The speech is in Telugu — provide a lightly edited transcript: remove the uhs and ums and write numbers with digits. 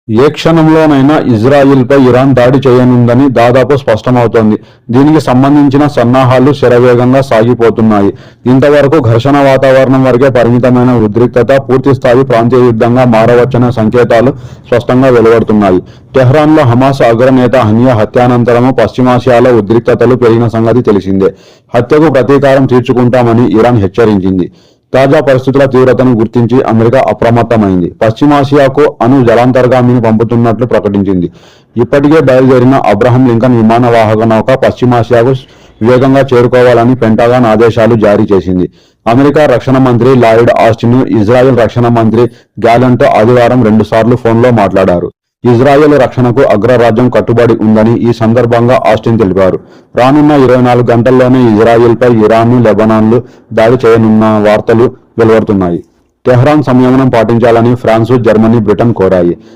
ఏ క్షణంలోనైనా ఇజ్రాయిల్పై ఇరాన్ దాడి చేయనుందని దాదాపు స్పష్టమవుతోంది. దీనికి సంబంధించిన సన్నాహాలు శరవేగంగా సాగిపోతున్నాయి. ఇంతవరకు ఘర్షణ వాతావరణం వరకే పరిమితమైన ఉద్రిక్తత పూర్తిస్థాయి ప్రాంతీయ యుద్ధంగా మారవచ్చనే సంకేతాలు స్పష్టంగా వెలువడుతున్నాయి. టెహ్రాన్లో హమాస్ అగ్రనేత హనియా హత్యానంతరము పశ్చిమాసియాలో ఉద్రిక్తతలు పెరిగిన సంగతి తెలిసిందే. హత్యకు ప్రతీకారం తీర్చుకుంటామని ఇరాన్ హెచ్చరించింది. తాజా పరిస్థితుల తీవ్రతను గుర్తించి అమెరికా అప్రమత్తమైంది. పశ్చిమాసియాకు అణు జలాంతర్గామిని పంపుతున్నట్లు ప్రకటించింది. ఇప్పటికే బయలుదేరిన అబ్రహం లింకన్ విమానవాహక నౌక పశ్చిమాసియాకు వేగంగా చేరుకోవాలని పెంటగాన్ ఆదేశాలు జారీ చేసింది. అమెరికా రక్షణ మంత్రి లాయిడ్ ఆస్టిన్, ఇజ్రాయెల్ రక్షణ మంత్రి గ్యాలెంట్తో ఆదివారం 2 సార్లు ఫోన్లో మాట్లాడారు. ఇజ్రాయెల్ రక్షణకు అగ్రరాజ్యం కట్టుబడి ఉందని ఈ సందర్భంగా ఆస్టిన్ తెలిపారు. రానున్న 24 గంటల్లోనే ఇజ్రాయెల్పై ఇరాన్, లెబనాన్లు దాడి చేయనున్న వార్తలు వెలువడుతున్నాయి. టెహ్రాన్ సంయమనం పాటించాలని ఫ్రాన్సు, జర్మనీ, బ్రిటన్ కోరాయి.